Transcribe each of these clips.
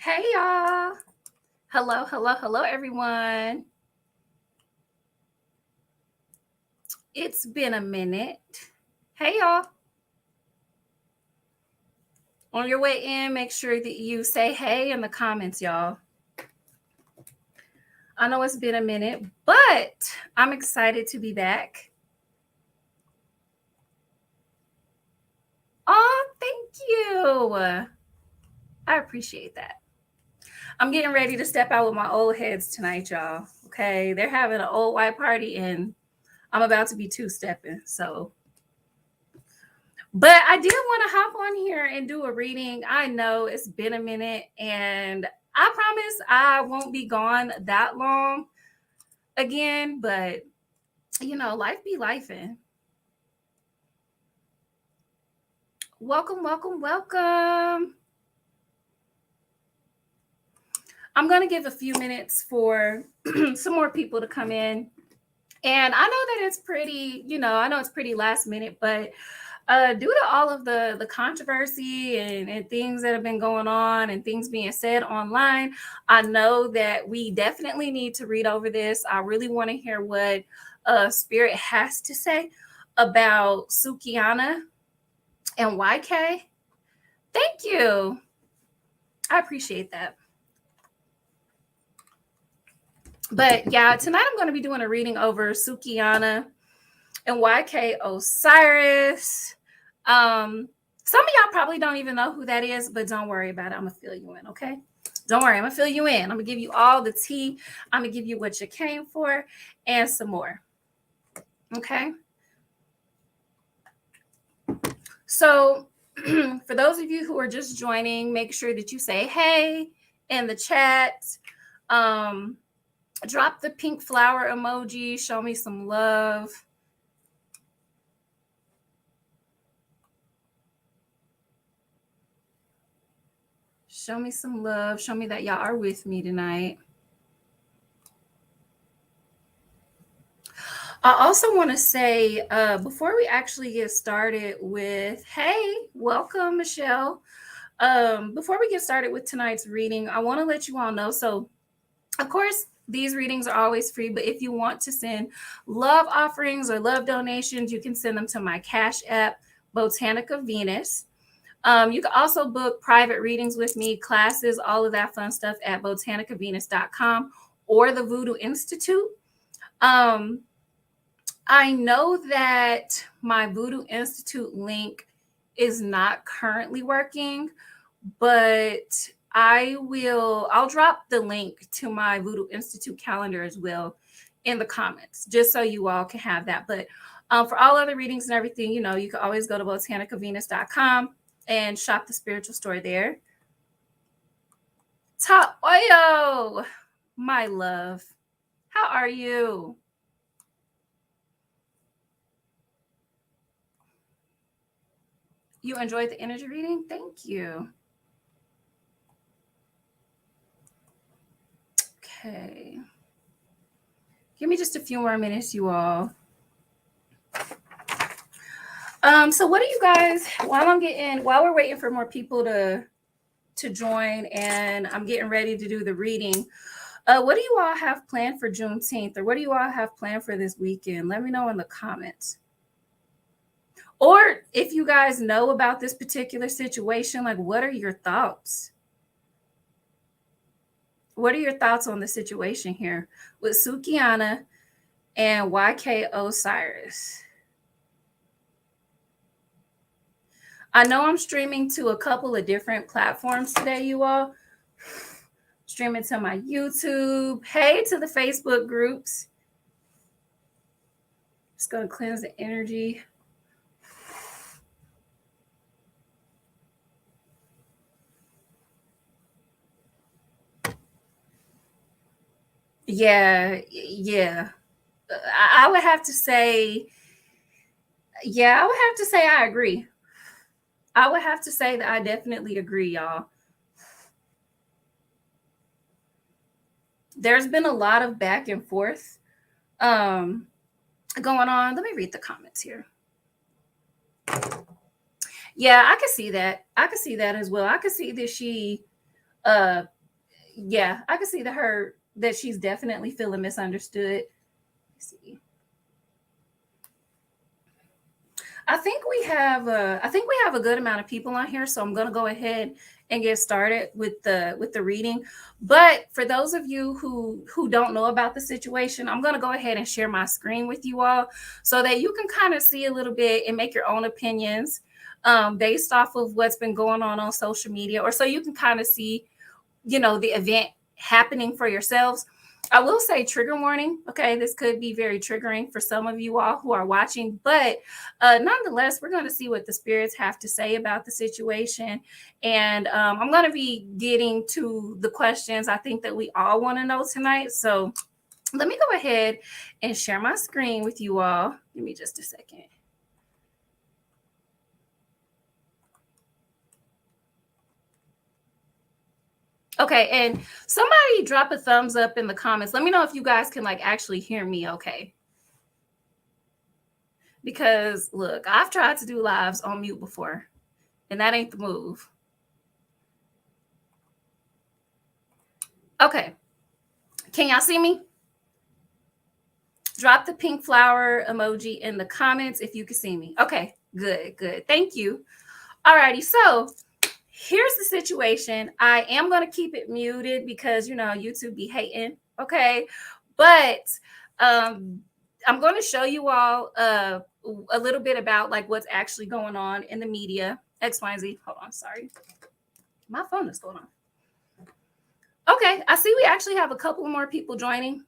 Hey y'all. Hello everyone. It's been a minute. Hey y'all. On your way in, make sure that you say hey in the comments, y'all. I know it's been a minute, but I'm excited to be back. Oh, thank you. I appreciate that. I'm getting ready to step out with my old heads tonight, y'all. Okay. They're having an old white party and I'm about to be two-stepping. But I did want to hop on here and do a reading. I know it's been a minute, and I promise I won't be gone that long again, but life be lifing. Welcome. I'm going to give a few minutes for some more people to come in. And I know that it's pretty, I know it's pretty last minute, but due to all of the controversy and things that have been going on and things being said online, I know that we definitely need to read over this. I really want to hear what Spirit has to say about Sukihana and YK. Thank you. I appreciate that. But yeah, tonight I'm going to be doing a reading over Sukihana and YK Osiris. Some of y'all probably don't even know who that is, but don't worry about it. I'm gonna fill you in, okay? Don't worry, I'm gonna fill you in. I'm gonna give you all the tea. I'm gonna give you what you came for and some more. Okay. So for those of you who are just joining, make sure that you say hey in the chat. Drop the pink flower emoji, show me some love. Show me some love. Show me that y'all are with me tonight. I also want to say, before we actually get started with, hey, welcome, Michelle. Before we get started with tonight's reading, I want to let you all know. So, of course, these readings are always free, but if you want to send love offerings or love donations, you can send them to my Cash App, Botanica Venus. You can also book private readings with me, classes, all of that fun stuff at botanicavenus.com or the Voodoo Institute. I know that my Voodoo Institute link is not currently working, but I'll drop the link to my Voodoo Institute calendar as well in the comments, just so you all can have that. But for all other readings and everything, you can always go to botanicavenus.com and shop the spiritual store there. Ta Oyo, my love, how are you? You enjoyed the energy reading? Thank you. Okay. Give me just a few more minutes, you all. So what do you guys, while we're waiting for more people to join and I'm getting ready to do the reading, what do you all have planned for Juneteenth, or what do you all have planned for this weekend? Let me know in the comments. Or if you guys know about this particular situation, like, what are your thoughts? What are your thoughts on the situation here with Sukihana and YK Osiris? I know I'm streaming to a couple of different platforms today, you all. Streaming to my YouTube. Hey, to the Facebook groups. Just going to cleanse the energy. Yeah. I would have to say, I agree. I would have to say that I definitely agree, y'all. There's been a lot of back and forth going on. Let me read the comments here. Yeah, I can see that. I can see that as well. I can see that she Uh, yeah, I can see that she's definitely feeling misunderstood. Let's see. I think we have a good amount of people on here, so I'm going to go ahead and get started with the reading. But for those of you who don't know about the situation, I'm going to go ahead and share my screen with you all so that you can kind of see a little bit and make your own opinions based off of what's been going on social media, or so you can kind of see, the event happening for yourselves. I will say trigger warning. Okay, this could be very triggering for some of you all who are watching, but nonetheless, we're going to see what the spirits have to say about the situation. And I'm going to be getting to the questions I think that we all want to know tonight. So let me go ahead and share my screen with you all. Give me just a second. Okay, and somebody drop a thumbs up in the comments. Let me know if you guys can actually hear me okay. Because look, I've tried to do lives on mute before, and that ain't the move. Okay. Can y'all see me? Drop the pink flower emoji in the comments if you can see me. Okay, good. Thank you. Alrighty, so here's the situation. I am going to keep it muted because, YouTube be hating. Okay. But I'm going to show you all a little bit about what's actually going on in the media. X, Y, and Z. Hold on. Sorry. My phone is going on. Okay. I see we actually have a couple more people joining.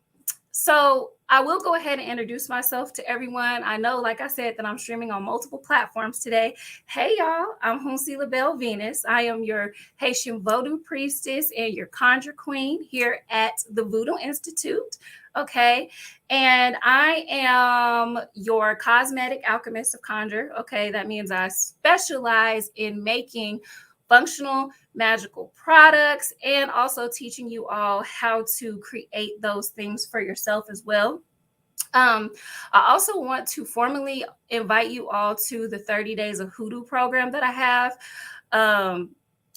So I will go ahead and introduce myself to everyone. I know, like I said, that I'm streaming on multiple platforms today. Hey, y'all, I'm Hounsi LaBelle Venus. I am your Haitian Voodoo priestess and your conjure queen here at the Voodoo Institute. Okay. And I am your cosmetic alchemist of conjure. Okay. That means I specialize in making functional magical products and also teaching you all how to create those things for yourself as well. I also want to formally invite you all to the 30 Days of Hoodoo program that I have.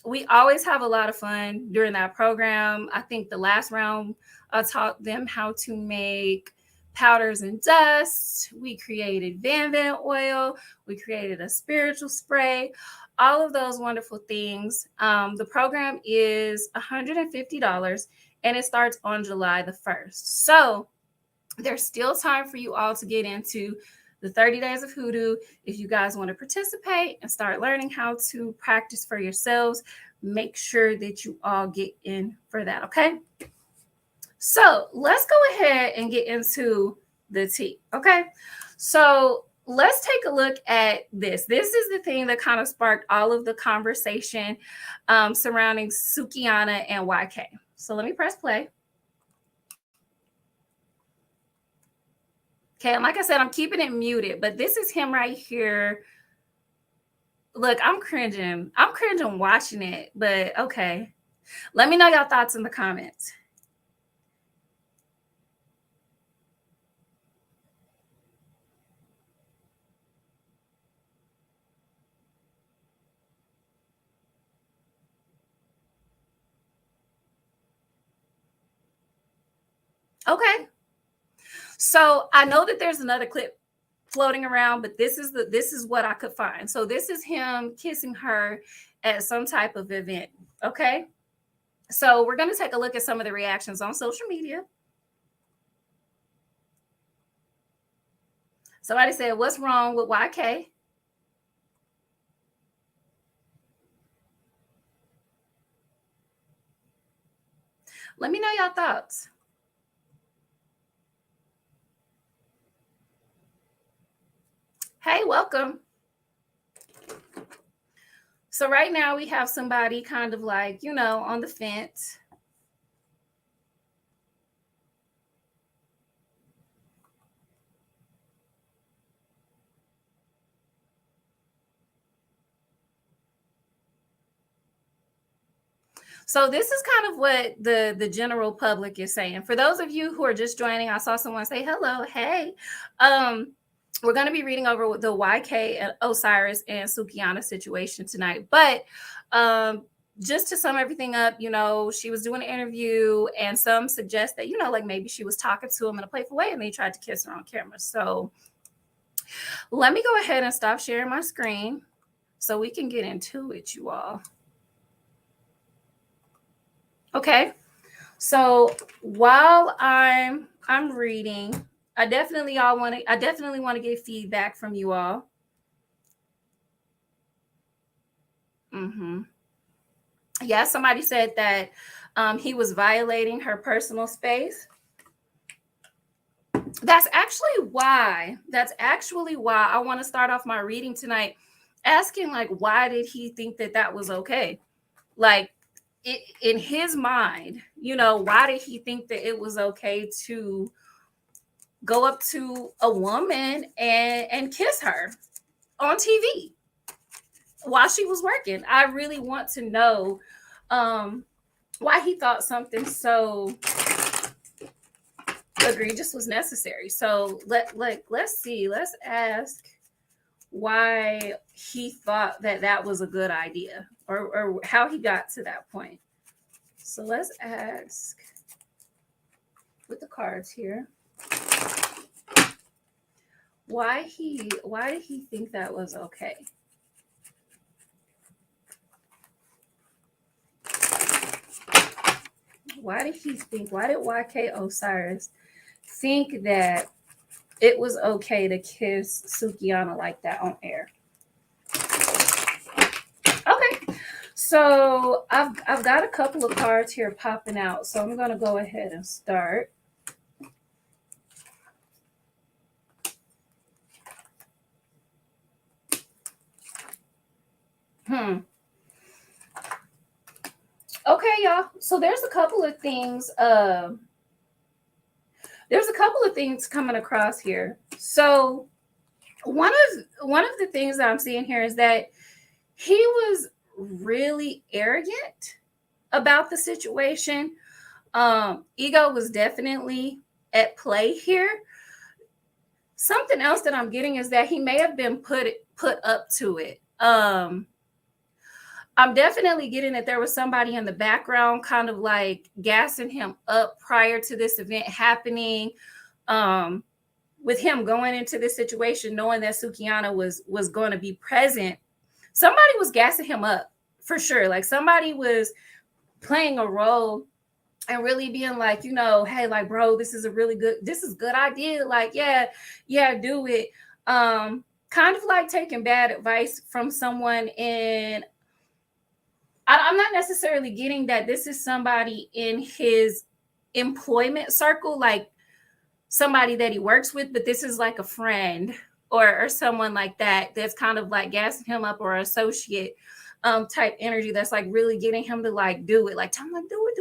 We always have a lot of fun during that program. I think the last round I taught them how to make powders and dust. We created Van oil. We created a spiritual spray. All of those wonderful things. The program is $150 and it starts on July the 1st. So there's still time for you all to get into the 30 Days of Hoodoo. If you guys want to participate and start learning how to practice for yourselves, make sure that you all get in for that, okay? So let's go ahead and get into the tea, okay? So let's take a look at this. This is the thing that kind of sparked all of the conversation surrounding Sukihana and YK. So let me press play. Okay, and like I said, I'm keeping it muted, but this is him right here. Look, I'm cringing. I'm cringing watching it, but okay. Let me know your thoughts in the comments. Okay. So I know that there's another clip floating around, but this is what I could find. So this is him kissing her at some type of event. Okay. So we're going to take a look at some of the reactions on social media. Somebody said, "What's wrong with YK?" Let me know your thoughts. Hey, welcome. So right now we have somebody kind of on the fence. So this is kind of what the general public is saying. For those of you who are just joining, I saw someone say hello. Hey. We're going to be reading over the YK and Osiris and Sukihana situation tonight. But just to sum everything up, she was doing an interview, and some suggest that, like maybe she was talking to him in a playful way and they tried to kiss her on camera. So let me go ahead and stop sharing my screen so we can get into it, you all. Okay. So while I'm reading, I definitely want to get feedback from you all. Yeah, somebody said that he was violating her personal space. That's actually why I want to start off my reading tonight asking, like, why did he think that was okay? Like, in his mind, why did he think that it was okay to go up to a woman and kiss her on TV while she was working? I really want to know why he thought something so egregious was necessary. So let's see. Let's ask why he thought that was a good idea, or how he got to that point. So let's ask with the cards here. Why did he think that was okay? Why did YK Osiris think that it was okay to kiss Sukihana like that on air? Okay, so I've got a couple of cards here popping out, so I'm gonna go ahead and start. Okay, y'all. So there's a couple of things. There's a couple of things coming across here. So one of the things that I'm seeing here is that he was really arrogant about the situation. Ego was definitely at play here. Something else that I'm getting is that he may have been put up to it. I'm definitely getting that there was somebody in the background kind of like gassing him up prior to this event happening. With him going into this situation, knowing that Sukihana was going to be present, somebody was gassing him up for sure. Like, somebody was playing a role and really being like, hey, like, bro, this is good idea. Like, yeah, do it. Kind of like taking bad advice from someone in, I'm not necessarily getting that this is somebody in his employment circle, like somebody that he works with, but this is like a friend or someone like that that's kind of like gassing him up, or associate type energy that's like really getting him to like do it, like tell him like do it,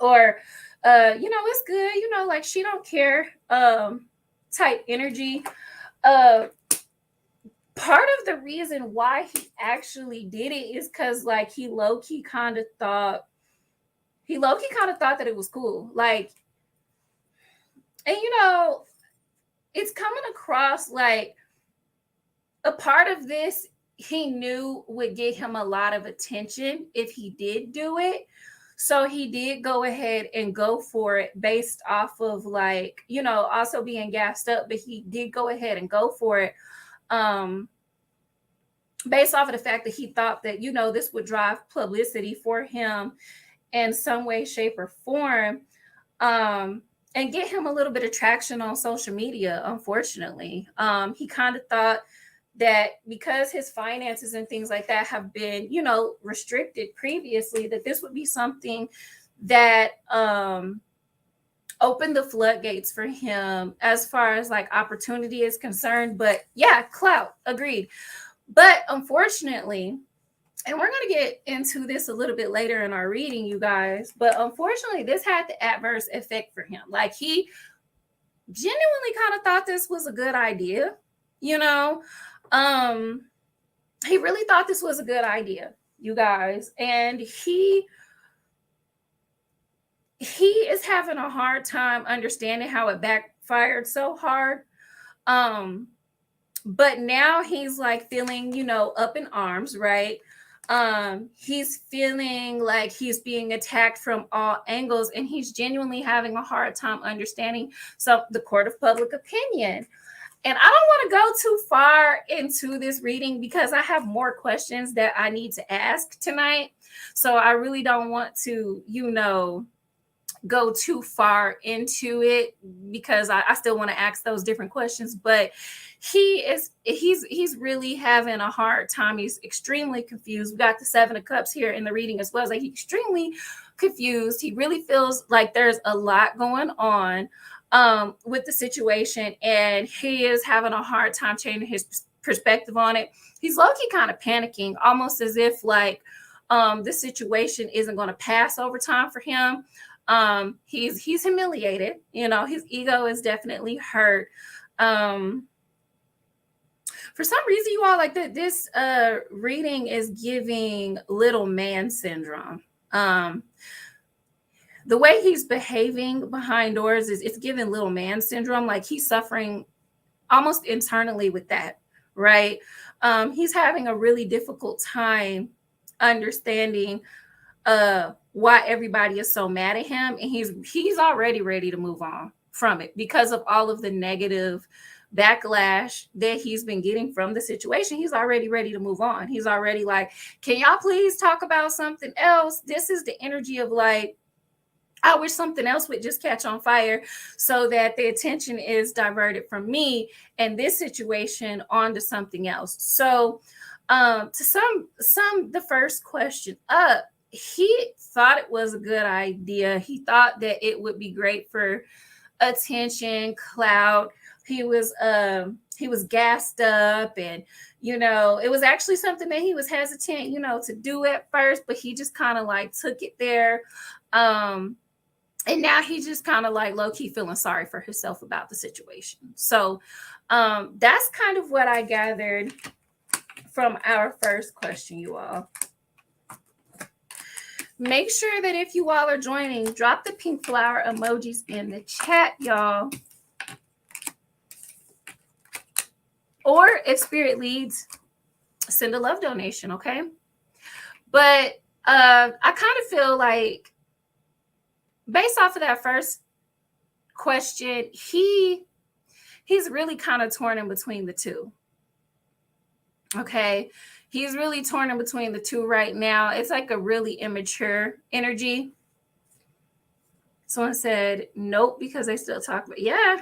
or it's good, like she don't care type energy. Part of the reason why he actually did it is because like he low-key kind of thought that it was cool. Like, and it's coming across like a part of this he knew would get him a lot of attention if he did do it. So he did go ahead and go for it based off of like, also being gassed up, but he did go ahead and go for it. Based off of the fact that he thought that, this would drive publicity for him in some way, shape, or form, and get him a little bit of traction on social media, unfortunately. He kind of thought that because his finances and things like that have been, restricted previously, that this would be something that opened the floodgates for him as far as like opportunity is concerned. But yeah, clout, agreed. But unfortunately, and we're going to get into this a little bit later in our reading, you guys, but unfortunately, this had the adverse effect for him. Like, he genuinely kind of thought this was a good idea, he really thought this was a good idea, you guys. And he is having a hard time understanding how it backfired so hard. But now he's like feeling, up in arms, right? He's feeling like he's being attacked from all angles, and he's genuinely having a hard time understanding the court of public opinion. And I don't want to go too far into this reading because I have more questions that I need to ask tonight. So I really don't want to, go too far into it because I still want to ask those different questions. But he's really having a hard time. He's extremely confused. We got the Seven of Cups here in the reading as well. It's like he's extremely confused. He really feels like there's a lot going on with the situation, and he is having a hard time changing his perspective on it. He's low-key kind of panicking, almost as if like this situation isn't going to pass over time for him. He's humiliated, his ego is definitely hurt. For some reason, you all, like this reading is giving little man syndrome. The way he's behaving behind doors it's giving little man syndrome. Like he's suffering almost internally with that, right? He's having a really difficult time understanding why everybody is so mad at him, and he's already ready to move on from it because of all of the negative backlash that he's been getting from the situation. He's already ready to move on. He's already like, can y'all please talk about something else? This is the energy of like, I wish something else would just catch on fire so that the attention is diverted from me and this situation onto something else. So to some the first question up, he thought it was a good idea. He thought that it would be great for attention, clout. He was gassed up, and it was actually something that he was hesitant, to do at first, but he just kind of like took it there. And now he's just kind of like low-key feeling sorry for himself about the situation. So that's kind of what I gathered from our first question, you all. Make sure that if you all are joining, drop the pink flower emojis in the chat, y'all. Or if spirit leads, send a love donation, okay? But I kind of feel like, based off of that first question, he's really kind of torn in between the two. Okay, he's really torn in between the two right now. It's like a really immature energy. Someone said nope because they still talk about, yeah.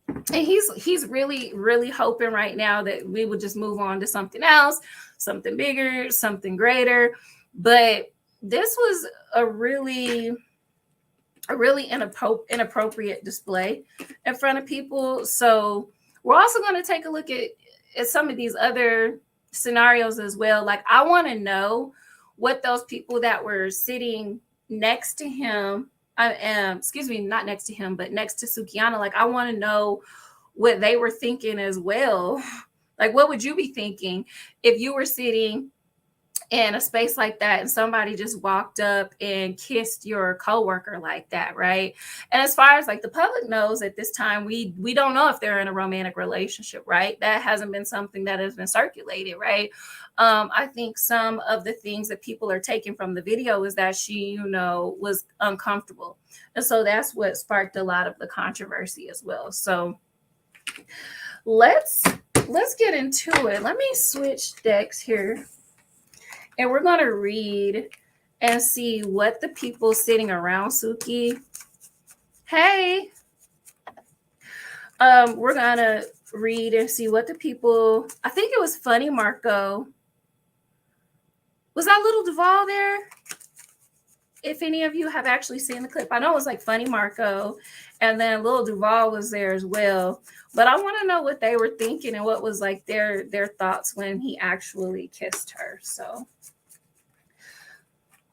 And he's really, really hoping right now that we would just move on to something else, something bigger, something greater. But this was a really inappropriate display in front of people. So we're also going to take a look at some of these other scenarios as well. Like, I want to know what those people that were sitting next to him, not next to him, but next to Sukihana, like, I want to know what they were thinking as well. Like, what would you be thinking if you were sitting in a space like that and somebody just walked up and kissed your coworker like that, right? And as far as like the public knows at this time, we don't know if they're in a romantic relationship, right? That hasn't been something that has been circulated, right? I think some of the things that people are taking from the video is that she, was uncomfortable. And so that's what sparked a lot of the controversy as well. So let's get into it. Let me switch decks here. And we're going to read and see what the people sitting around Suki. Hey. We're going to read and see what the people, I think it was Funny Marco. Was that little Duval there? If any of you have actually seen the clip, I know it was like Funny Marco, and then little Duval was there as well. But I want to know what they were thinking and what was like their thoughts when he actually kissed her. So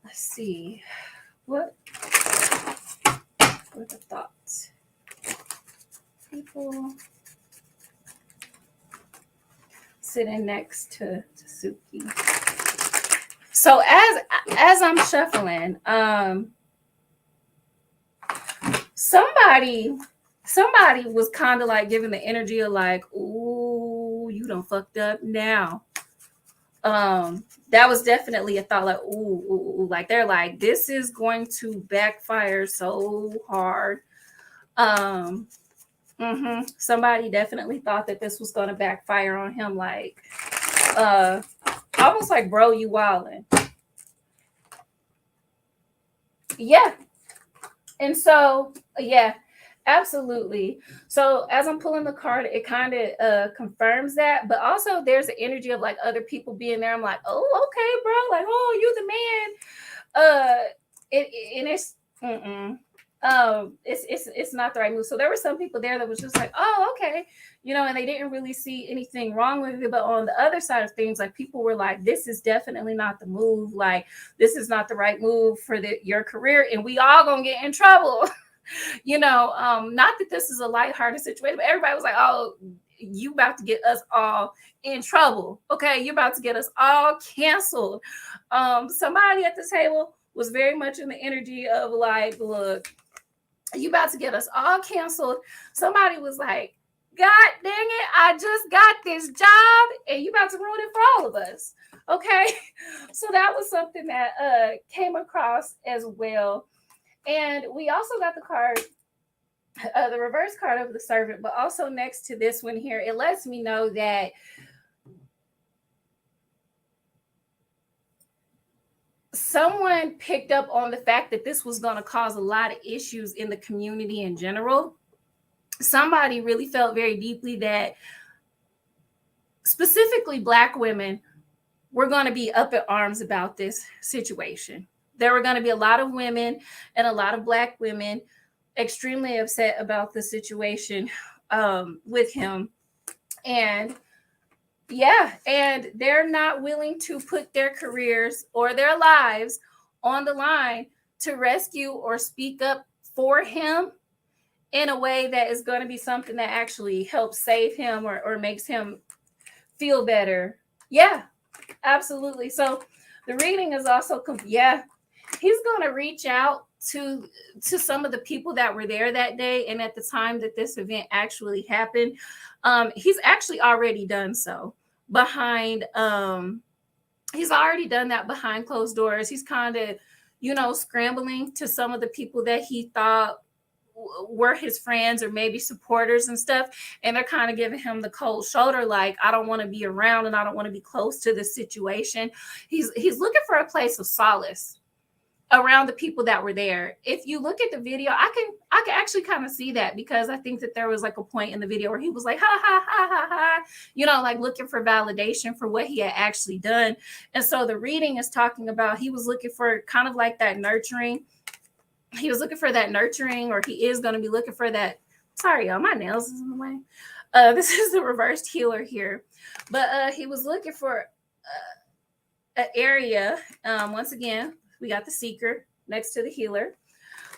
let's see what were the thoughts. People sitting next to Suki. So as I'm shuffling, somebody was kind of like giving the energy of like, ooh, you done fucked up now. That was definitely a thought, like, ooh, like they're like, this is going to backfire so hard. Um, Somebody definitely thought that this was going to backfire on him, like, almost like, bro, you wildin'. Yeah. And so, yeah, absolutely. So as I'm pulling the card, it kind of confirms that, but also there's an energy of like other people being there. I'm like, oh, okay, bro, like, oh, you the man. And it's it's not the right move. So there were some people there that was just like, oh, okay, and they didn't really see anything wrong with it. But on the other side of things, like, people were like, this is definitely not the move. Like, this is not the right move for your career, and we all gonna get in trouble. Not that this is a lighthearted situation, but everybody was like, oh, you about to get us all in trouble. Okay, you're about to get us all canceled. Somebody at the table was very much in the energy of like, look, you about to get us all canceled. Somebody was like, God dang it, I just got this job and you about to ruin it for all of us. Okay. So that was something that came across as well. And we also got the card, the reverse card of the servant, but also next to this one here, it lets me know that someone picked up on the fact that this was going to cause a lot of issues in the community in general. Somebody really felt very deeply that specifically Black women were going to be up in arms about this situation. There were going to be a lot of women and a lot of Black women extremely upset about the situation with him. And yeah, and they're not willing to put their careers or their lives on the line to rescue or speak up for him in a way that is going to be something that actually helps save him or makes him feel better. Yeah, absolutely. So the reading is also, he's going to reach out to some of the people that were there that day and at the time that this event actually happened. He's actually already done so behind he's already done that behind closed doors. He's kind of scrambling to some of the people that he thought were his friends or maybe supporters and stuff, and they're kind of giving him the cold shoulder, like, I don't want to be around and I don't want to be close to this situation. He's looking for a place of solace around the people that were there. If you look at the video, I can actually kind of see that, because I think that there was like a point in the video where he was like, ha ha ha ha ha, like looking for validation for what he had actually done. And so the reading is talking about he was looking for kind of like that nurturing. He was looking for that nurturing, or he is going to be looking for that. Sorry, y'all, my nails is in the way. This is the reversed healer here, but he was looking for an area. Once again, we got the seeker next to the healer,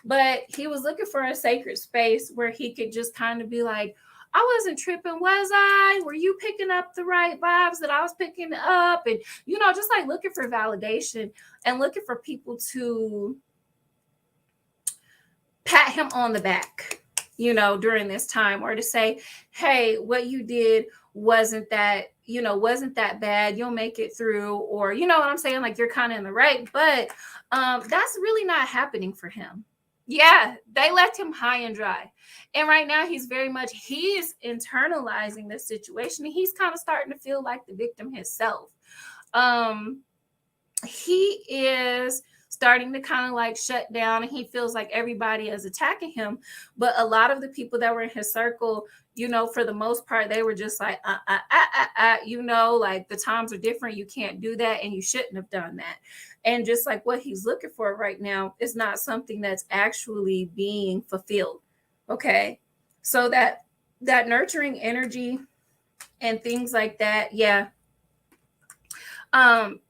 but he was looking for a sacred space where he could just kind of be like, I wasn't tripping, was I? Were you picking up the right vibes that I was picking up? And, just like looking for validation and looking for people to pat him on the back, during this time, or to say, hey, what you did wasn't that bad. You'll make it through, or what I'm saying, like, you're kind of in the right. But that's really not happening for him. Yeah, they left him high and dry. And right now he's internalizing this situation. And he's kind of starting to feel like the victim himself. He is starting to kind of like shut down, and he feels like everybody is attacking him. But a lot of the people that were in his circle, for the most part, they were just like, like, the times are different. You can't do that, and you shouldn't have done that. And just like what he's looking for right now is not something that's actually being fulfilled. Okay. So that nurturing energy and things like that. Yeah.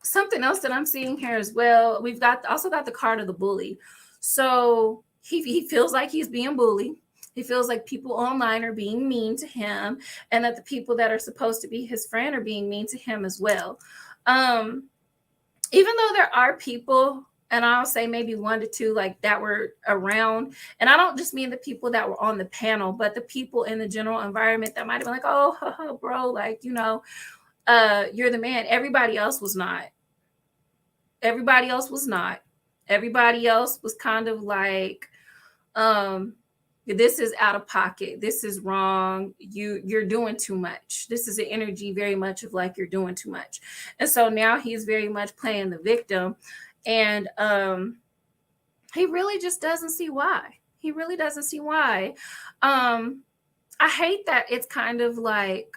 Something else that I'm seeing here as well, we've also got the card of the bully. So he feels like he's being bullied. He feels like people online are being mean to him, and that the people that are supposed to be his friend are being mean to him as well. Even though there are people, and I'll say maybe 1 to 2, like, that were around, and I don't just mean the people that were on the panel, but the people in the general environment that might have been like, oh, bro, like, you're the man. Everybody else was not. Everybody else was not. Everybody else was kind of like, um, this is out of pocket. This is wrong. You're doing too much. This is an energy very much of like you're doing too much. And so now he's very much playing the victim. And he really just doesn't see why. He really doesn't see why. I hate that it's kind of like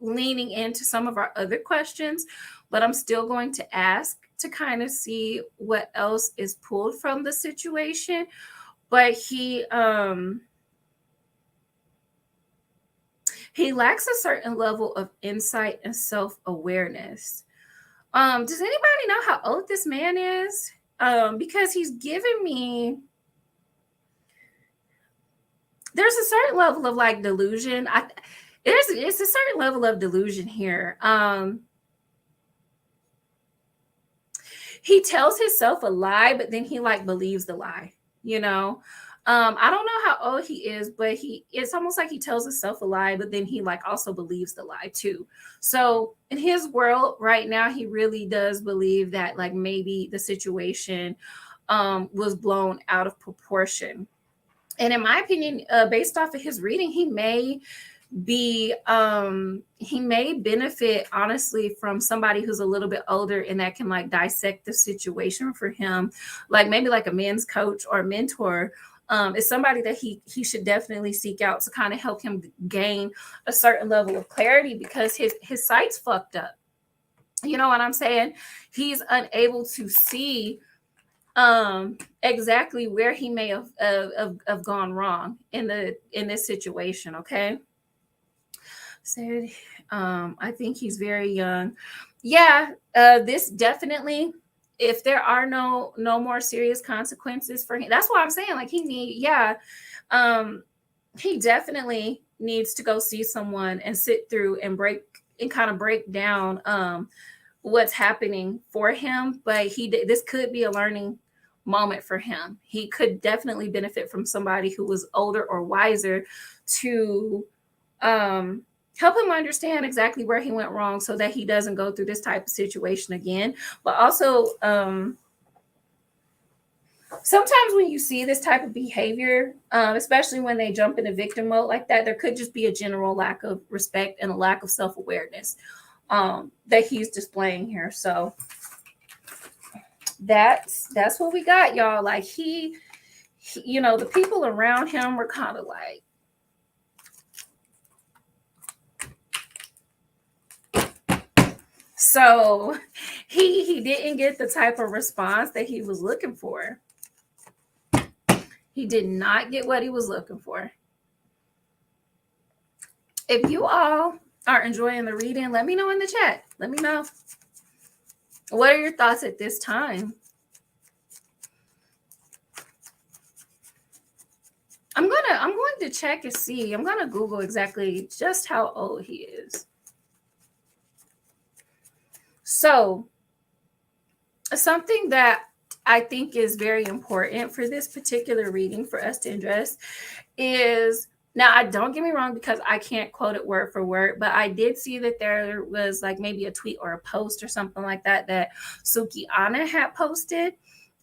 leaning into some of our other questions, but I'm still going to ask to kind of see what else is pulled from the situation. But he lacks a certain level of insight and self-awareness. Does anybody know how old this man is? Because he's given me, there's a certain level of like delusion. It's a certain level of delusion here. He tells himself a lie, but then he like believes the lie, you know. I don't know how old he is, but it's almost like he tells himself a lie, but then he like also believes the lie too. So in his world right now, he really does believe that like maybe the situation was blown out of proportion. And in my opinion, based off of his reading, he may benefit honestly from somebody who's a little bit older and that can like dissect the situation for him, like maybe like a men's coach or mentor. Is somebody that he should definitely seek out to kind of help him gain a certain level of clarity, because his sight's fucked up. You know what I'm saying? He's unable to see exactly where he may have gone wrong in this situation. Okay. Said, I think he's very young. Yeah, this definitely, if there are no more serious consequences for him, that's why I'm saying like he definitely needs to go see someone and sit through and kind of break down what's happening for him. But this could be a learning moment for him. He could definitely benefit from somebody who was older or wiser to help him understand exactly where he went wrong so that he doesn't go through this type of situation again. But also, sometimes when you see this type of behavior, especially when they jump into victim mode like that, there could just be a general lack of respect and a lack of self-awareness that he's displaying here. So that's what we got, y'all. Like he you know, the people around him were kind of like, so he didn't get the type of response that he was looking for. He did not get what he was looking for. If you all are enjoying the reading, let me know in the chat. Let me know. What are your thoughts at this time? I'm going to check and see. I'm going to Google exactly just how old he is. So, something that I think is very important for this particular reading for us to address is, now I don't get me wrong, because I can't quote it word for word, but I did see that there was like maybe a tweet or a post or something like that Sukihana had posted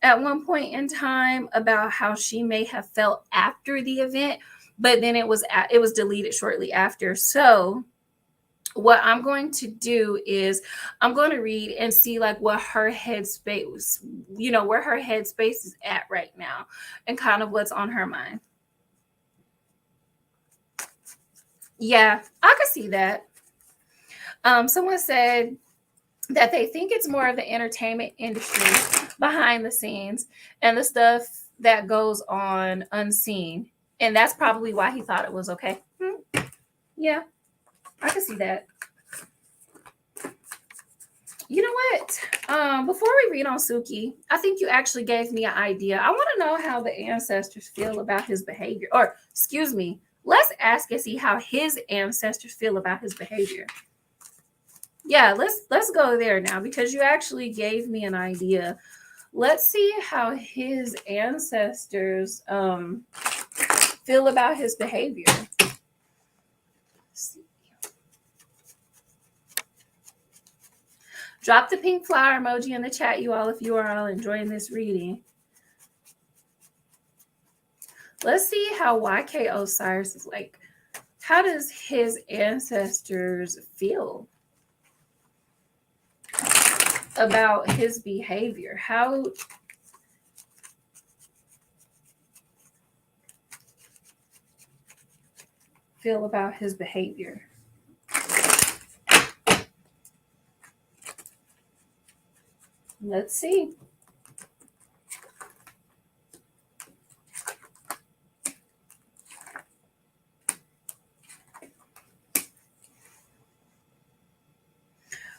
at one point in time about how she may have felt after the event, but then it was deleted shortly after. So what I'm going to do is I'm going to read and see like what her headspace, where her headspace is at right now and kind of what's on her mind. Yeah, I could see that. Someone said that they think it's more of the entertainment industry behind the scenes and the stuff that goes on unseen. And that's probably why he thought it was okay. Yeah, I can see that. You know what? Before we read on Suki, I think you actually gave me an idea. I want to know how the ancestors feel about his behavior. Or, excuse me, let's ask and see how his ancestors feel about his behavior. Yeah, let's go there now, because you actually gave me an idea. Let's see how his ancestors feel about his behavior. Let's see. Drop the pink flower emoji in the chat, you all, if you are all enjoying this reading. Let's see how YK Osiris is like. How does his ancestors feel about his behavior? How feel about his behavior? Let's see.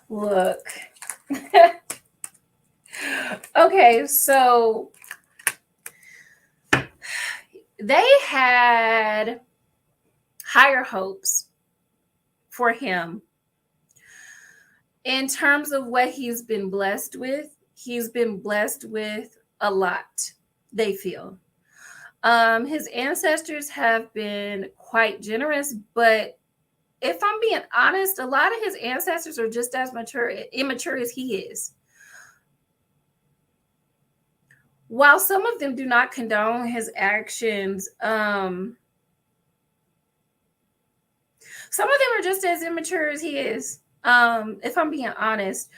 Look. Okay, so they had higher hopes for him in terms of what he's been blessed with. He's been blessed with a lot, they feel. His ancestors have been quite generous, but if I'm being honest, a lot of his ancestors are just as immature as he is. While some of them do not condone his actions, some of them are just as immature as he is. If I'm being honest,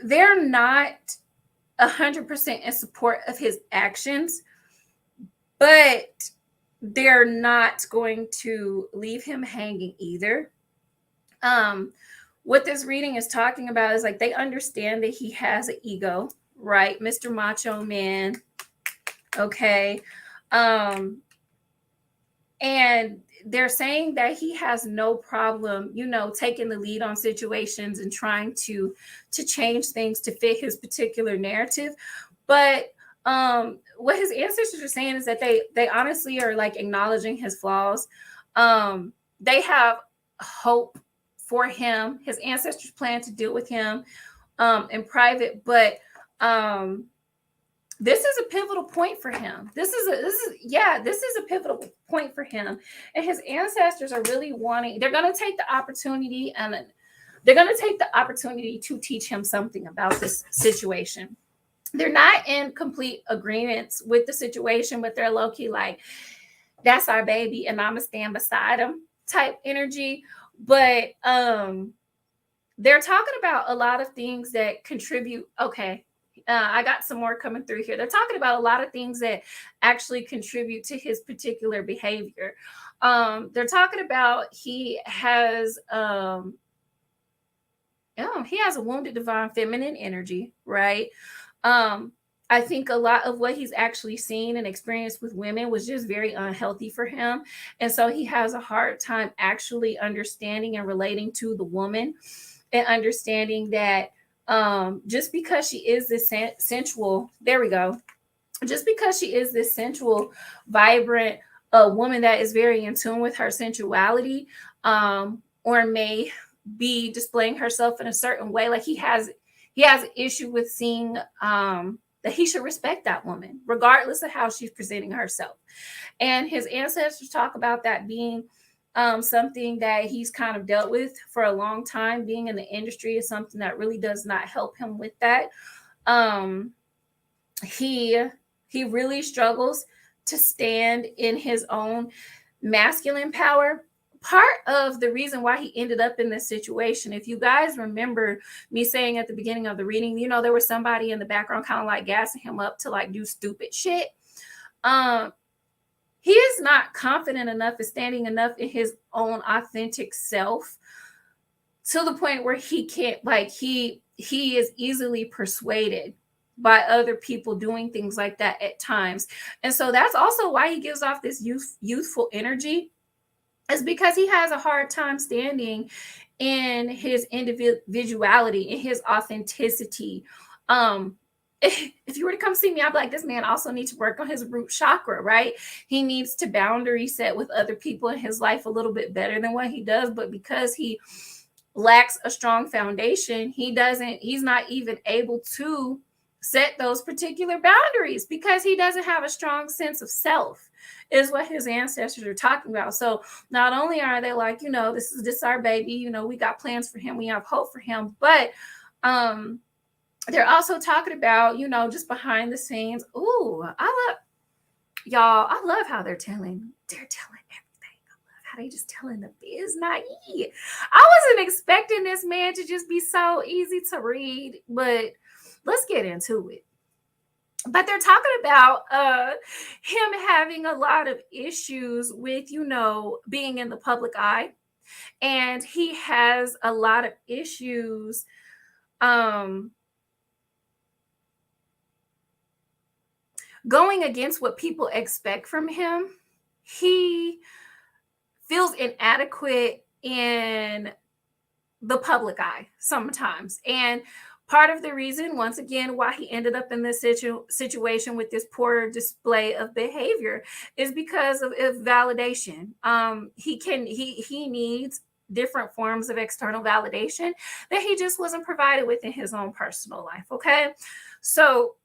they're not 100% in support of his actions, but they're not going to leave him hanging either. What this reading is talking about is like they understand that he has an ego, right? Mr. Macho Man. Okay. And they're saying that he has no problem, taking the lead on situations and trying to change things to fit his particular narrative. But what his ancestors are saying is that they honestly are like acknowledging his flaws. They have hope for him. His ancestors plan to deal with him in private, but this is a pivotal point for him. This is a pivotal point for him. And his ancestors are really they're going to take the opportunity to teach him something about this situation. They're not in complete agreements with the situation, but they're low-key like, that's our baby and I'm gonna stand beside him type energy. But they're talking about a lot of things that contribute. Okay, I got some more coming through here. They're talking about a lot of things that actually contribute to his particular behavior. They're talking about he has a wounded divine feminine energy, right? I think a lot of what he's actually seen and experienced with women was just very unhealthy for him. And so he has a hard time actually understanding and relating to the woman and understanding that just because she is this sensual, just because she is this sensual, vibrant woman that is very in tune with her sensuality, or may be displaying herself in a certain way, like he has an issue with seeing that he should respect that woman, regardless of how she's presenting herself. And his ancestors talk about that being something that he's kind of dealt with for a long time. Being in the industry is something that really does not help him with that. He really struggles to stand in his own masculine power. Part of the reason why he ended up in this situation, if you guys remember me saying at the beginning of the reading, there was somebody in the background kind of like gassing him up to like do stupid shit. He is not confident enough and standing enough in his own authentic self to the point where he can't, like, he is easily persuaded by other people doing things like that at times. And so that's also why he gives off this youthful energy, is because he has a hard time standing in his individuality, in his authenticity. If you were to come see me, I'd be like, this man also needs to work on his root chakra, right? He needs to boundary set with other people in his life a little bit better than what he does. But because he lacks a strong foundation, he's not even able to set those particular boundaries because he doesn't have a strong sense of self, is what his ancestors are talking about. So not only are they like, this is our baby, we got plans for him, we have hope for him, but they're also talking about, just behind the scenes. Ooh, I love how they're telling everything. I love how they just telling the biz naive. I wasn't expecting this man to just be so easy to read, but let's get into it. But they're talking about him having a lot of issues with, being in the public eye. And he has a lot of issues going against what people expect from him. He feels inadequate in the public eye sometimes. And part of the reason, once again, why he ended up in this situation with this poor display of behavior is because of validation. He needs different forms of external validation that he just wasn't provided with in his own personal life. Okay. So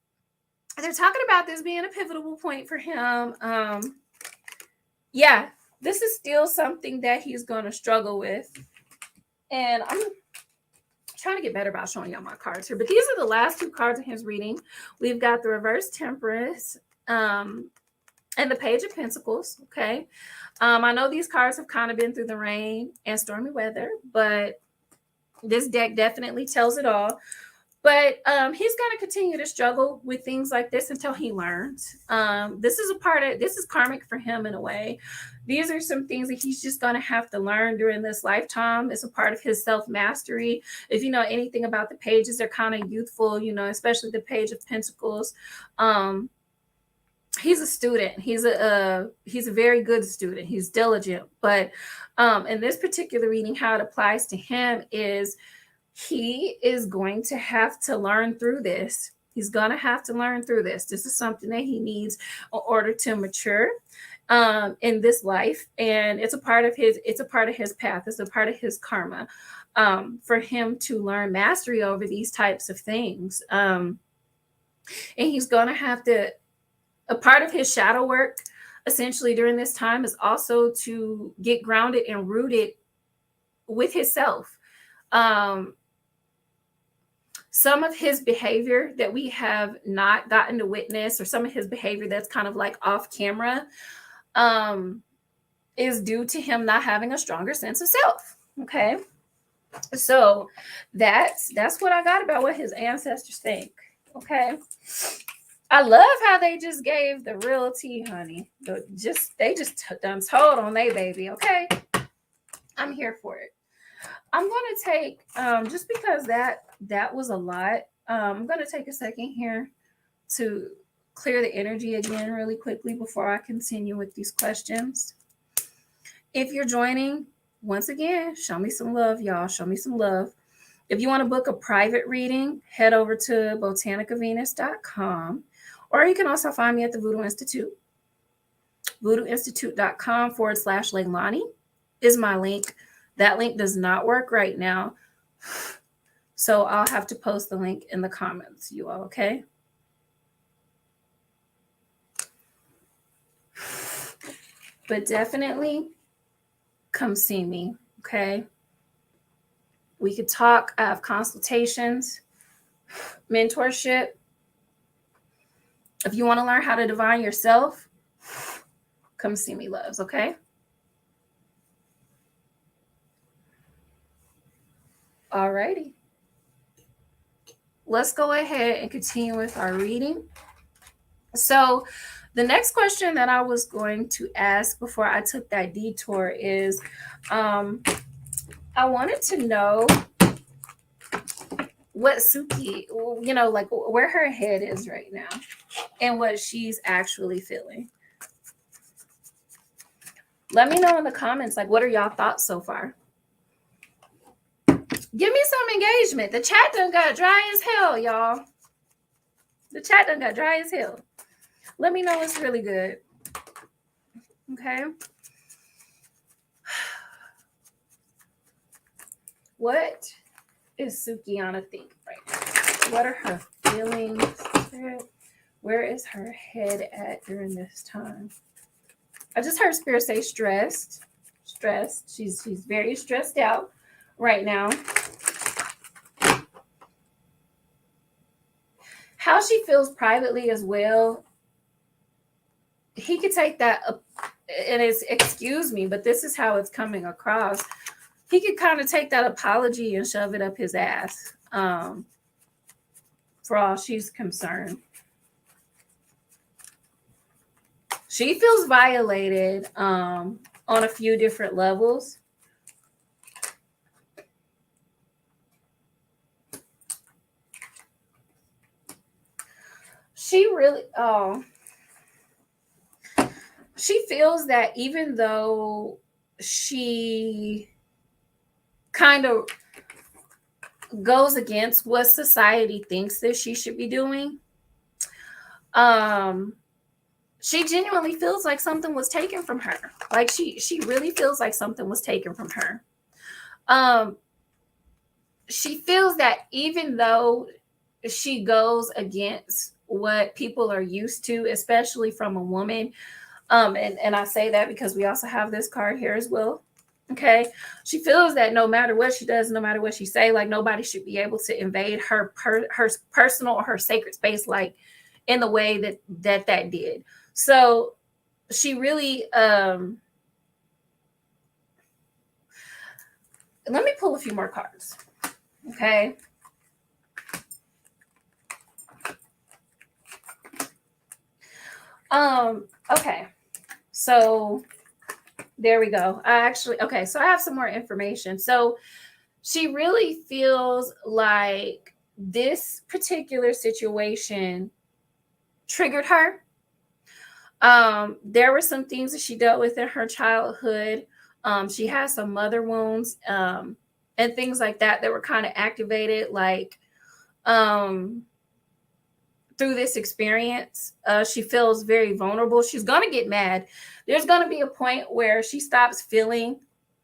they're talking about this being a pivotal point for him. Yeah, this is still something that he's going to struggle with. And I'm trying to get better about showing y'all my cards here, but these are the last two cards in his reading. We've got the Reverse Temperance and the Page of Pentacles. Okay. I know these cards have kind of been through the rain and stormy weather, but this deck definitely tells it all. But he's going to continue to struggle with things like this until he learns. This is karmic for him in a way. These are some things that he's just going to have to learn during this lifetime. It's a part of his self-mastery. If you know anything about the pages, they're kind of youthful, especially the Page of Pentacles. He's a student. He's a very good student. He's diligent. But in this particular reading, how it applies to him is he is going to have to learn through this. He's going to have to learn through this. This is something that he needs in order to mature in this life. And it's a part of his path. It's a part of his karma for him to learn mastery over these types of things. And he's going to have to, a part of his shadow work essentially during this time is also to get grounded and rooted with himself. Some of his behavior that we have not gotten to witness, or some of his behavior that's kind of like off camera, is due to him not having a stronger sense of self. Okay. So that's what I got about what his ancestors think. Okay. I love how they just gave the real tea, honey. They just done told on they baby. Okay. I'm here for it. I'm going to take, just because that was a lot, I'm going to take a second here to clear the energy again really quickly before I continue with these questions. If you're joining, once again, show me some love, y'all. Show me some love. If you want to book a private reading, head over to botanicavenus.com, or you can also find me at the Voodoo Institute. voodooinstitute.com/Leilani is my link. That link does not work right now, so I'll have to post the link in the comments, you all, okay? But definitely come see me, okay? We could talk. I have consultations, mentorship. If you want to learn how to divine yourself, come see me, loves, okay? Alrighty. Let's go ahead and continue with our reading. So the next question that I was going to ask before I took that detour is, I wanted to know what Suki, like where her head is right now and what she's actually feeling. Let me know in the comments, like, what are y'all thoughts so far? Give me some engagement. The chat done got dry as hell, y'all. The chat done got dry as hell. Let me know it's really good. Okay. What is Sukihana thinking right now? What are her feelings? Spirit, where is her head at during this time? I just heard Spirit say stressed. Stressed. She's very stressed out right now. How she feels privately as well. He could take that up, and it's, excuse me, but this is how it's coming across. He could kind of take that apology and shove it up his ass, for all she's concerned. She feels violated on a few different levels. She really, she feels that even though she kind of goes against what society thinks that she should be doing, she genuinely feels like something was taken from her. Like she really feels like something was taken from her. She feels that even though she goes against what people are used to, especially from a woman, and I say that because we also have this card here as well. Okay, she feels that no matter what she does, no matter what she say, like nobody should be able to invade her personal or her sacred space, like in the way that did. So she really, let me pull a few more cards. Okay. Okay. So there we go. So I have some more information. So she really feels like this particular situation triggered her. There were some things that she dealt with in her childhood. She has some mother wounds, and things like that were kind of activated, like, through this experience. She feels very vulnerable. She's going to get mad. There's going to be a point where she stops feeling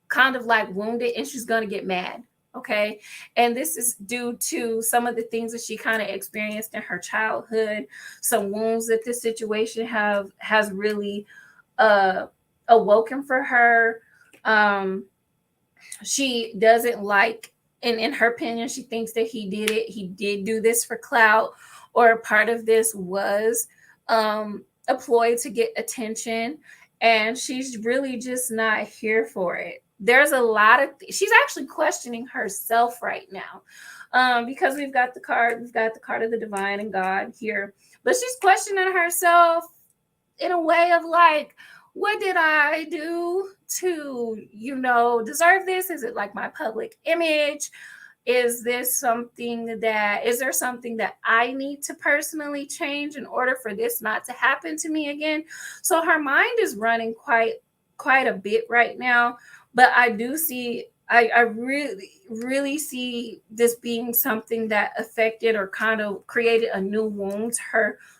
kind of like wounded and she's going to get mad. Okay. And this is due to some of the things that she kind of experienced in her childhood, some wounds that this situation has really awoken for her. She doesn't like, and in her opinion, she thinks that he did do this for clout, or part of this was a ploy to get attention, and she's really just not here for it. There's a lot of she's actually questioning herself right now, because we've got the card of the divine and God here, but she's questioning herself in a way of like, what did I do to, deserve this? Is it like my public image? Is there something that I need to personally change in order for this not to happen to me again? So her mind is running quite a bit right now, but I do see, I really, really see this being something that affected or kind of created a new wound to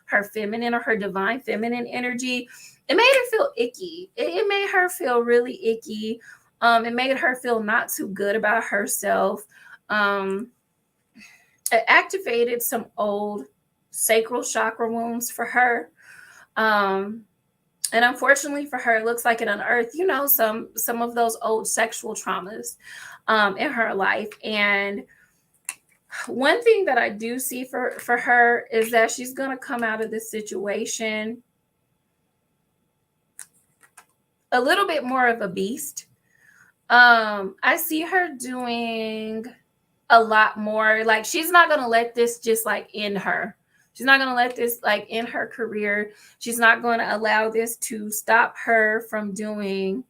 her feminine or her divine feminine energy. It made her feel icky. It made her feel really icky. It made her feel not too good about herself. It activated some old sacral chakra wounds for her. And unfortunately for her, it looks like it unearthed, some of those old sexual traumas in her life. And one thing that I do see for her is that she's going to come out of this situation a little bit more of a beast. I see her doing a lot more. Like, she's not going to let this just like end her. She's not going to let this like end her career. She's not going to allow this to stop her from doing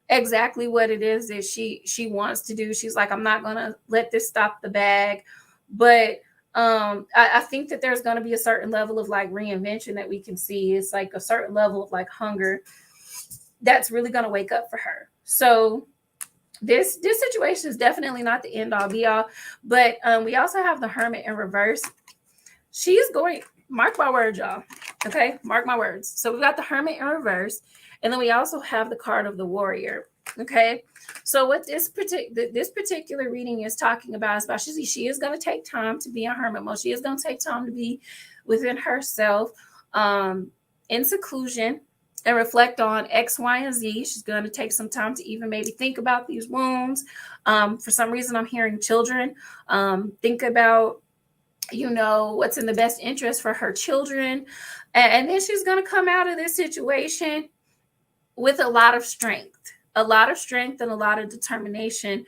exactly what it is that she wants to do. She's like, I'm not going to let this stop the bag. But I think that there's going to be a certain level of like reinvention that we can see. It's like a certain level of like hunger that's really going to wake up for her. So this situation is definitely not the end all be all, but we also have the Hermit in reverse. She's going, mark my words, y'all. Okay, mark my words. So we've got the Hermit in reverse, and then we also have the card of the Warrior. Okay. So what this particular reading is talking about is about she is going to take time to be in hermit mode. She is going to take time to be within herself, in seclusion, and reflect on X, Y, and Z. She's going to take some time to even maybe think about these wounds. For some reason, I'm hearing children. Think about, what's in the best interest for her children. And then she's going to come out of this situation with a lot of strength and a lot of determination,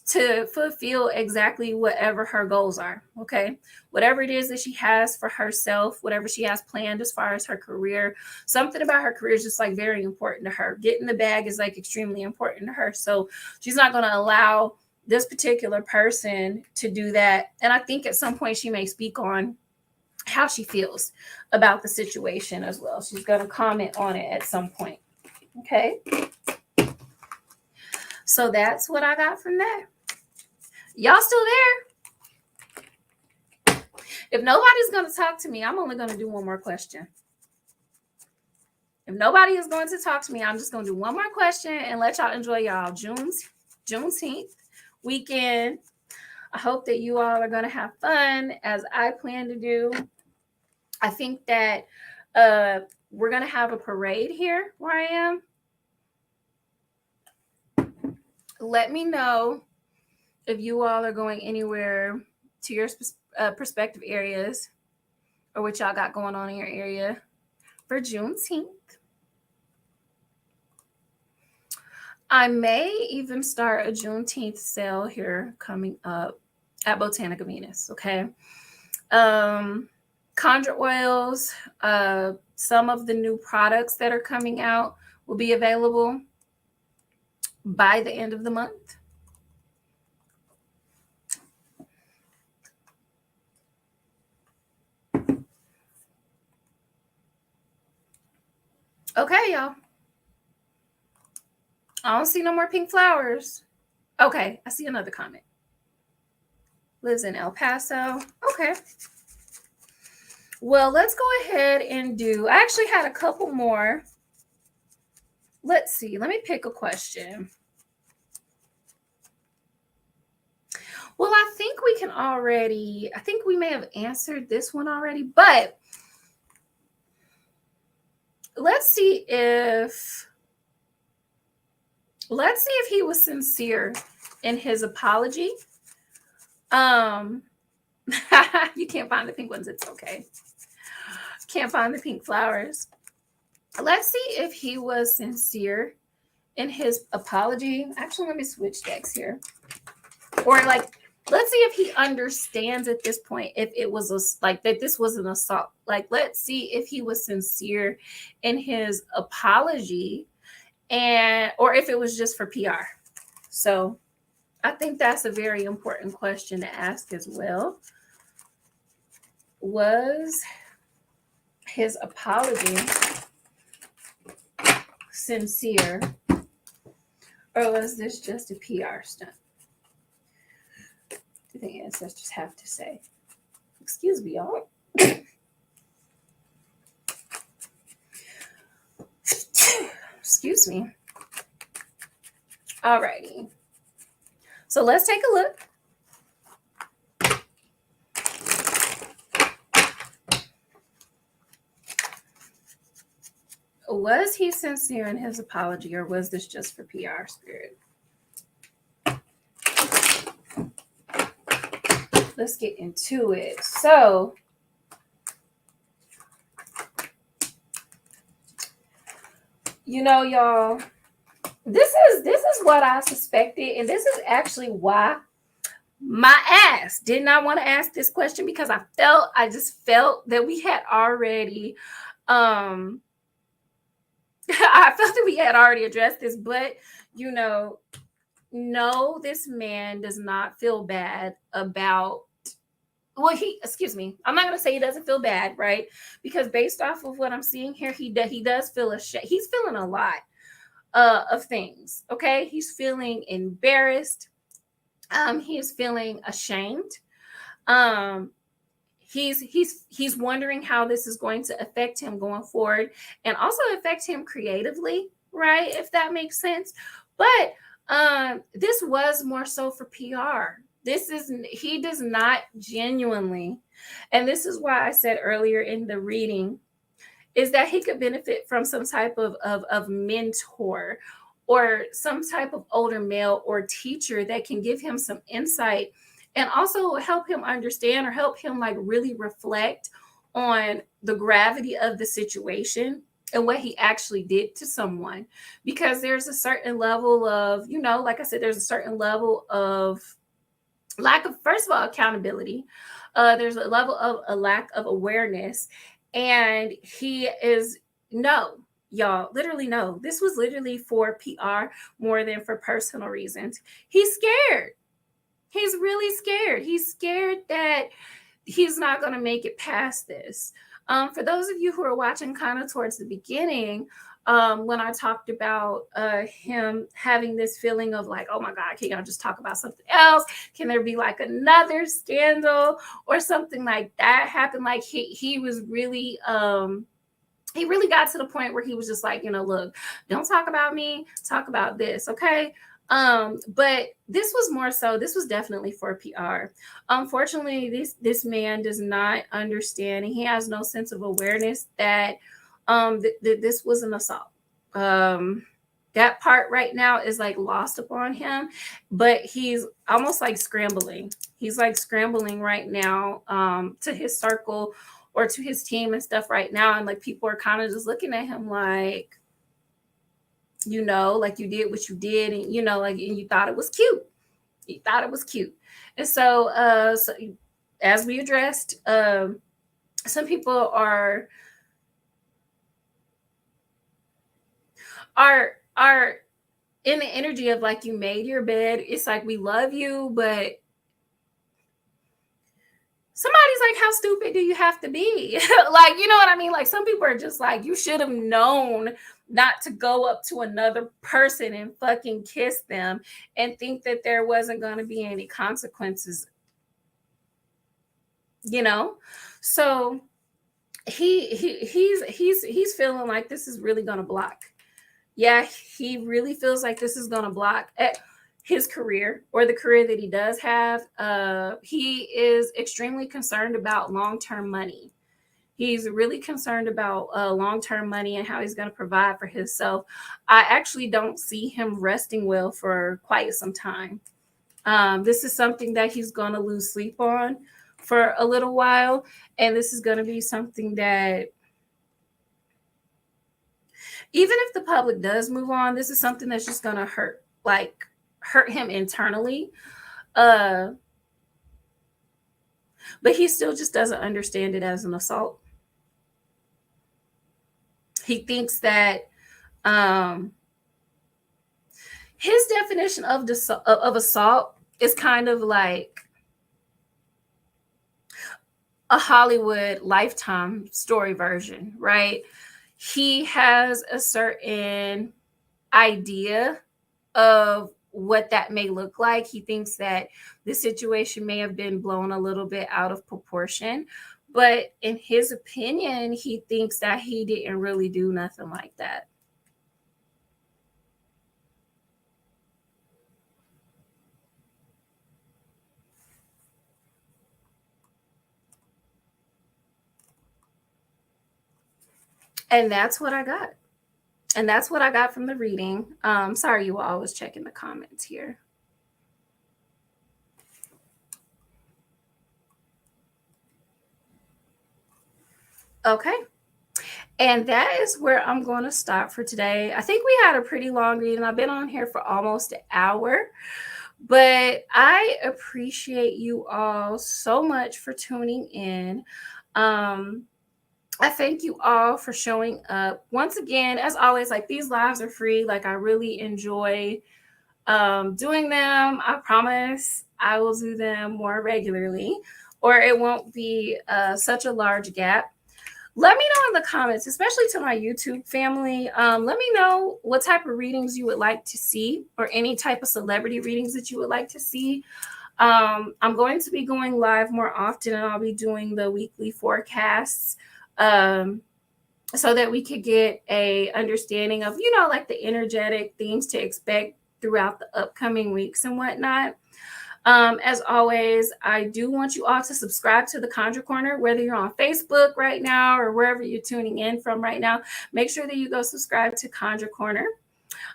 to fulfill exactly whatever her goals are. Okay. Whatever it is that she has for herself, whatever she has planned as far as her career, something about her career is just like very important to her. Getting the bag is like extremely important to her. So she's not going to allow this particular person to do that. And I think at some point she may speak on how she feels about the situation as well. She's going to comment on it at some point. Okay. So that's what I got from that. Y'all still there? If nobody's going to talk to me, I'm only going to do one more question. If nobody is going to talk to me, I'm just going to do one more question and let y'all enjoy y'all Juneteenth weekend. I hope that you all are going to have fun as I plan to do. I think that we're going to have a parade here where I am. Let me know if you all are going anywhere to your prospective areas, or what y'all got going on in your area for Juneteenth. I may even start a Juneteenth sale here coming up at Botanica Venus. Okay. Conjure oils, some of the new products that are coming out will be available by the end of the month. Okay, y'all. I don't see no more pink flowers. Okay, I see another comment. Lives in El Paso. Okay. Well, let's go ahead and I actually had a couple more. Let's see. Let me pick a question. Well, I think we may have answered this one already, but let's see if he was sincere in his apology. You can't find the pink ones. It's okay. Can't find the pink flowers. Let's see if he was sincere in his apology. Actually, let me switch decks here. Or let's see if he understands at this point if it was that this was an assault. Let's see if he was sincere in his apology, or if it was just for PR. So I think that's a very important question to ask as well. Was his apology sincere, or was this just a PR stunt? I think ancestors have to say. Excuse me, y'all. Excuse me. Alrighty. So let's take a look. Was he sincere in his apology, or was this just for PR, Spirit? Let's get into it. So, y'all, this is what I suspected, and this is actually why my ass did not want to ask this question, because I just felt that we had already I felt that we had already addressed this, but no, this man does not feel bad about, I'm not going to say he doesn't feel bad, right? Because based off of what I'm seeing here, he does feel ashamed. He's feeling a lot of things. Okay. He's feeling embarrassed. He is feeling ashamed. He's wondering how this is going to affect him going forward, and also affect him creatively, right? If that makes sense. But this was more so for PR. This is, he does not genuinely, and this is why I said earlier in the reading, is that he could benefit from some type of mentor or some type of older male or teacher that can give him some insight and also help him understand or help him like really reflect on the gravity of the situation and what he actually did to someone. Because there's a certain level of, you know, like I said, there's a certain level of lack of, first of all, accountability. There's a level of a lack of awareness. And he is, no, y'all, literally, no. This was literally for PR more than for personal reasons. He's scared. He's really scared. He's scared that he's not going to make it past this. For those of you who are watching kind of towards the beginning, when I talked about him having this feeling of like, oh my God, can y'all just talk about something else? Can there be like another scandal or something like that happen? Like he was really he really got to the point where he was just like, you know, look, don't talk about me, talk about this, okay? But this was more so, this was definitely for PR. Unfortunately, this man does not understand, and he has no sense of awareness that this was an assault. That part right now is like lost upon him, but he's almost like scrambling. He's like scrambling right now to his circle or to his team and stuff right now, and like people are kind of just looking at him like, you know, like you did what you did, and you know, like, and you thought it was cute. You thought it was cute. And so so as we addressed, some people are in the energy of like, you made your bed. It's like, we love you, but somebody's like, how stupid do you have to be? Like, you know what I mean? Like, some people are just like, you should have known not to go up to another person and fucking kiss them and think that there wasn't going to be any consequences, you know? So he's feeling like this is really going to block. Yeah, he really feels like this is going to block his career or the career that he does have. He is extremely concerned about long-term money. He's really concerned about long-term money and how he's going to provide for himself. I actually don't see him resting well for quite some time. This is something that he's going to lose sleep on for a little while. And this is going to be something that, even if the public does move on, this is something that's just going to hurt him internally. But he still just doesn't understand it as an assault. He thinks that his definition of assault is kind of like a Hollywood Lifetime story version, right? He has a certain idea of what that may look like. He thinks that the situation may have been blown a little bit out of proportion, but in his opinion, he thinks that he didn't really do nothing like that. And that's what I got. And that's what I got from the reading. Sorry, you all was checking the comments here. Okay. And that is where I'm going to stop for today. I think we had a pretty long reading. I've been on here for almost an hour, but I appreciate you all so much for tuning in. I thank you all for showing up. Once again, as always, like, these lives are free. Like, I really enjoy doing them. I promise I will do them more regularly, or it won't be such a large gap. Let me know in the comments, especially to my YouTube family. Let me know what type of readings you would like to see, or any type of celebrity readings that you would like to see. I'm going to be going live more often, and I'll be doing the weekly forecasts. so that we could get a understanding of, you know, like the energetic things to expect throughout the upcoming weeks and whatnot. As always, I do want you all to subscribe to the Conjure Corner, whether you're on Facebook right now or wherever you're tuning in from right now. Make sure that you go subscribe to Conjure Corner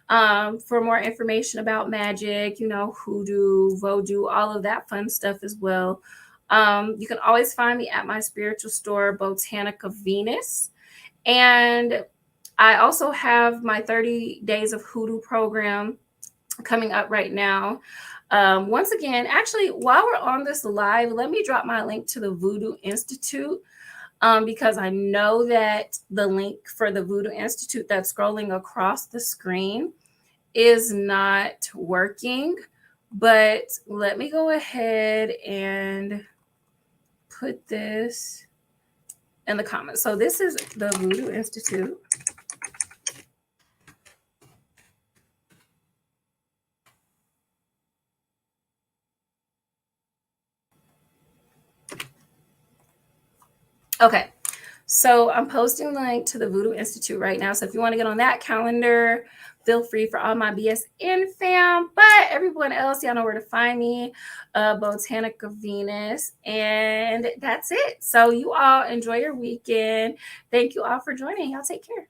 for more information about magic, you know, hoodoo, voodoo, all of that fun stuff as well. You can always find me at my spiritual store, Botanica Venus. And I also have my 30 Days of Hoodoo program coming up right now. Once again, actually, while we're on this live, let me drop my link to the Voodoo Institute, because I know that the link for the Voodoo Institute that's scrolling across the screen is not working. But let me go ahead and put this in the comments. So this is the Voodoo Institute. Okay, so I'm posting the link to the Voodoo Institute right now. So if you want to get on that calendar, feel free for all my BSN fam. But everyone else, y'all know where to find me, Botanica Venus. And that's it. So you all enjoy your weekend. Thank you all for joining. Y'all take care.